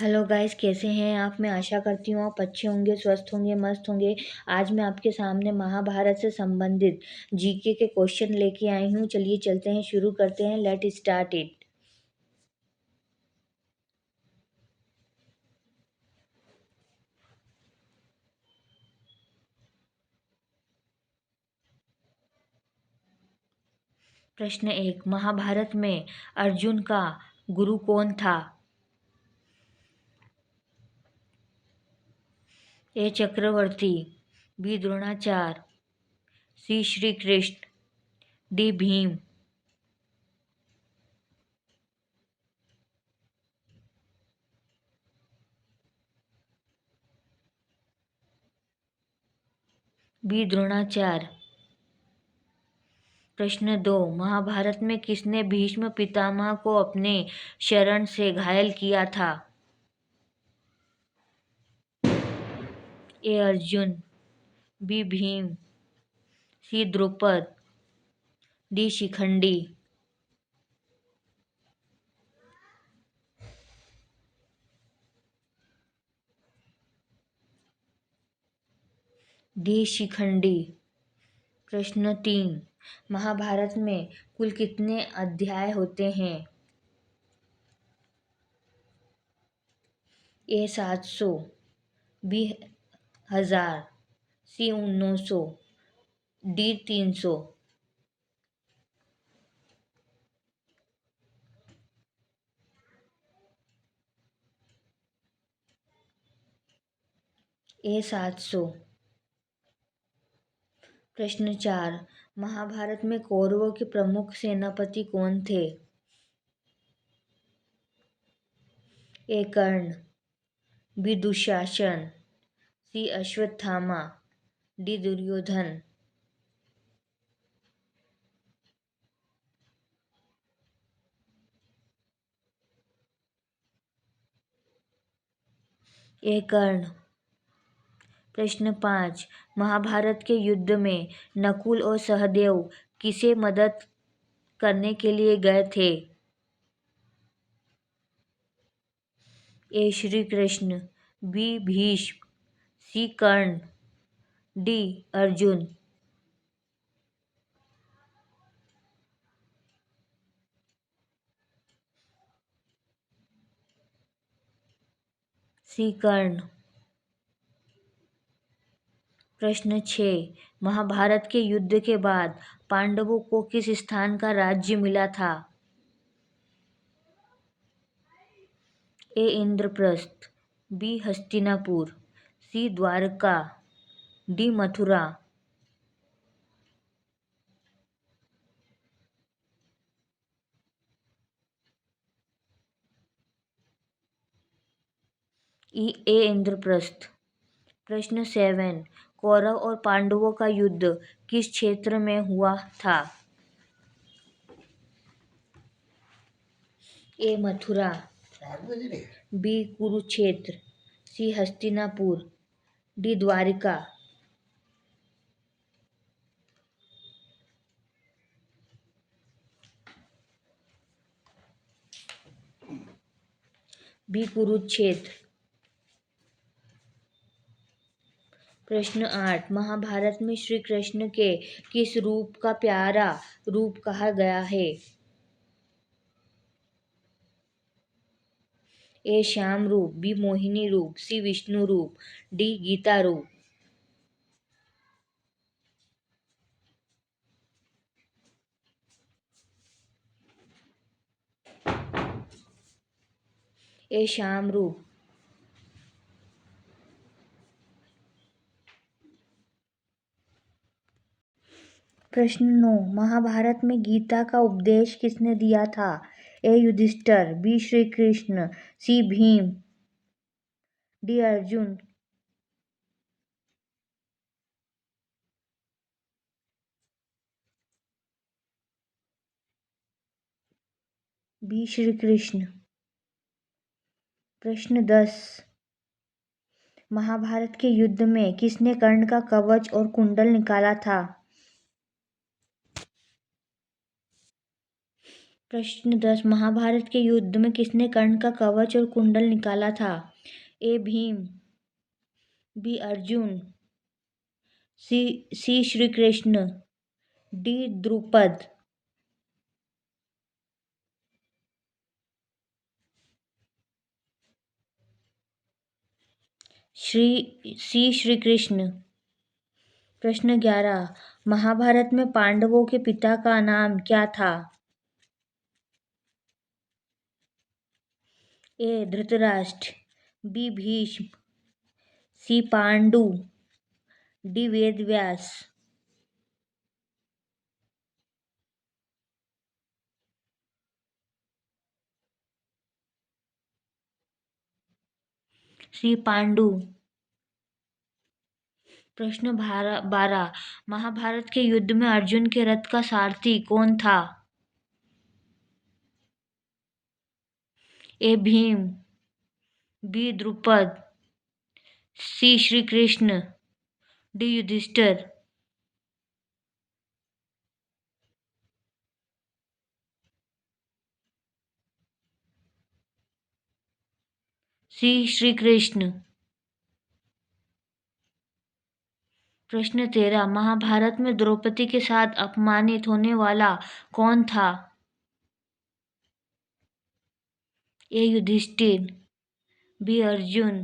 Hello guys, कैसे हैं आप। मैं आशा करती हूँ आप अच्छे होंगे, स्वस्थ होंगे, मस्त होंगे। आज मैं आपके सामने महाभारत से संबंधित जीके के क्वेश्चन लेके आई हूँ। चलिए चलते हैं, शुरू करते हैं। Let start it. प्रश्न 1, महाभारत में अर्जुन का गुरु कौन था। ए चक्रवर्ती, बी द्रोणाचार्य, सी श्री कृष्ण, डी भीम। बी द्रोणाचार्य। प्रश्न 2, महाभारत में किसने भीष्म पितामह को अपने शरण से घायल किया था। ए अर्जुन, बी भीम, सी द्रुपद, डी शिखंडी। डी शिखंडी। प्रश्न 3, महाभारत में कुल कितने अध्याय होते हैं। ए 700, बी 1000, सी 900, डी 300। ए 700। प्रश्न 4, महाभारत में कौरवों के प्रमुख सेनापति कौन थे। ए कर्ण, बी दुशासन, सी अश्वत्थामा, डी दुर्योधन। ए कर्ण। प्रश्न 5, महाभारत के युद्ध में नकुल और सहदेव किसे मदद करने के लिए गए थे। ए श्री कृष्ण, बी भीष्म, सी कर्ण, डी अर्जुन। सी कर्ण। प्रश्न 6, महाभारत के युद्ध के बाद पांडवों को किस स्थान का राज्य मिला था। ए इंद्रप्रस्थ, बी हस्तिनापुर, सी द्वारका, डी मथुरा। ए इंद्रप्रस्थ। प्रश्न 7, कौरव और पांडवों का युद्ध किस क्षेत्र में हुआ था। ए मथुरा, बी कुरुक्षेत्र, सी हस्तिनापुर, डी द्वारिका। बी कुरुक्षेत्र। प्रश्न 8, महाभारत में श्री कृष्ण के किस रूप का प्यारा रूप कहा गया है। ए श्याम रूप, बी मोहिनी रूप, सी विष्णु रूप, डी गीता रूप। ए श्याम रूप। प्रश्न 9, महाभारत में गीता का उपदेश किसने दिया था। ए युधिष्ठिर, बी श्री कृष्ण, सी भीम, डी अर्जुन। बी श्री कृष्ण। प्रश्न 10, महाभारत के युद्ध में किसने कर्ण का कवच और कुंडल निकाला था। प्रश्न 10, महाभारत के युद्ध में किसने कर्ण का कवच और कुंडल निकाला था? ए भीम, बी अर्जुन, सी श्री कृष्ण, डी द्रुपद। श्री कृष्ण। प्रश्न 11, महाभारत में पांडवों के पिता का नाम क्या था? ए धृतराष्ट्र, बी भीष्म, सी पांडु, डी वेदव्यास। सी पांडु। प्रश्न 12, महाभारत के युद्ध में अर्जुन के रथ का सारथी कौन था? ए भीम, बी द्रुपद, सी श्री कृष्ण, डी युधिष्ठिर। सी श्री कृष्ण। प्रश्न 13, महाभारत में द्रौपदी के साथ अपमानित होने वाला कौन था? ए युधिष्ठिर, बी अर्जुन,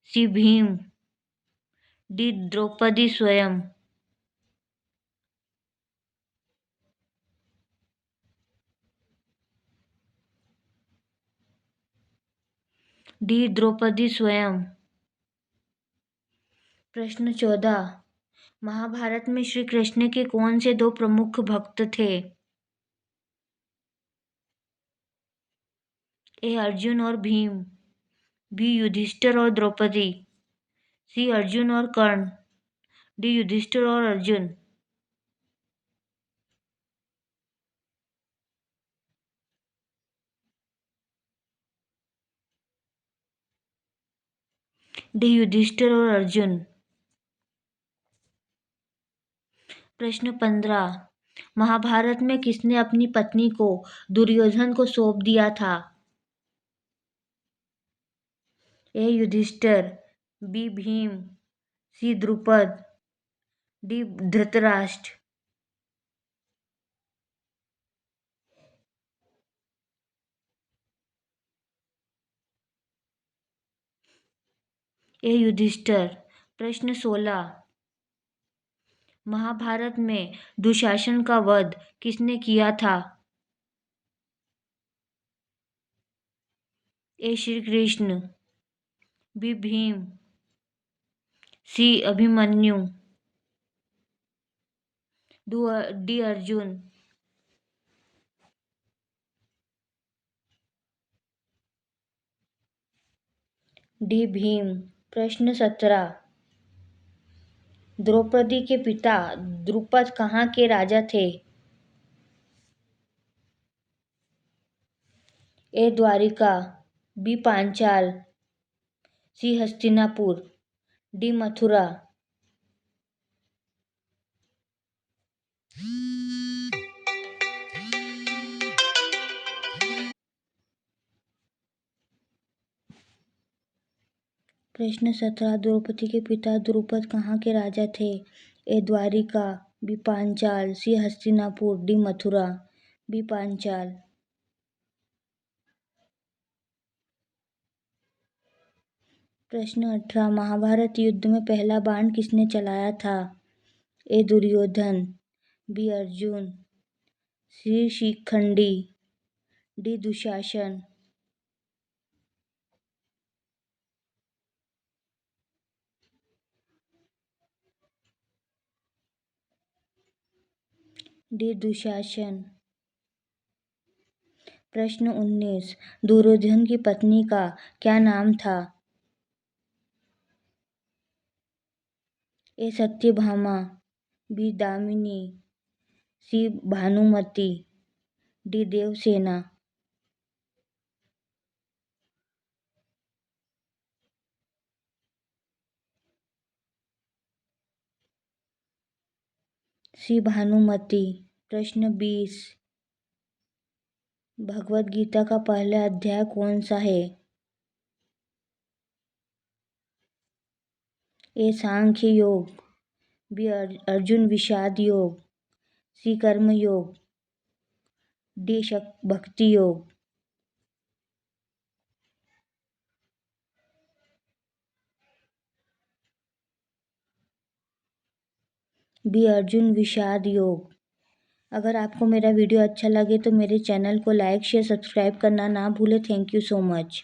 सी भीम, डी द्रौपदी स्वयं। डी द्रौपदी स्वयं। प्रश्न 14, महाभारत में श्री कृष्ण के कौन से दो प्रमुख भक्त थे? ए अर्जुन और भीम, बी युधिष्ठिर और द्रौपदी, सी अर्जुन और कर्ण, डी युधिष्ठिर और अर्जुन। डी युधिष्ठिर और अर्जुन। प्रश्न 15, महाभारत में किसने अपनी पत्नी को दुर्योधन को सौंप दिया था? ए युधिष्ठिर, बी भीम, सी द्रुपद, डी धृतराष्ट्र। ए युधिष्ठिर। प्रश्न 16, महाभारत में दुशासन का वध किसने किया था? ए श्री कृष्ण, बी भीम, सी अभिमन्यु, डी अर्जुन। डी भीम। प्रश्न 17, द्रौपदी के पिता द्रुपद कहाँ के राजा थे? ए द्वारिका, बी पांचाल, सी हस्तिनापुर, डी मथुरा। प्रश्न 17, द्रौपदी के पिता द्रुपद कहाँ के राजा थे? ए द्वारिका, बी पांचाल, सी हस्तिनापुर, डी मथुरा। बी पांचाल। प्रश्न 18, महाभारत युद्ध में पहला बाण किसने चलाया था? ए दुर्योधन, बी अर्जुन, सी शिखंडी, डी दुशासन। डी दुशासन। प्रश्न 19, दुर्योधन की पत्नी का क्या नाम था? ए सत्यभामा, बी दामिनी, सी भानुमति, डी देवसेना। सी भानुमति। प्रश्न 20, भगवद गीता का पहला अध्याय कौन सा है? ए सांख्य योग, बी अर्जुन विषाद योग, सी कर्म योग, डी भक्ति योग। बी अर्जुन विषाद योग। अगर आपको मेरा वीडियो अच्छा लगे तो मेरे चैनल को लाइक शेयर सब्सक्राइब करना ना भूलें। Thank you so much.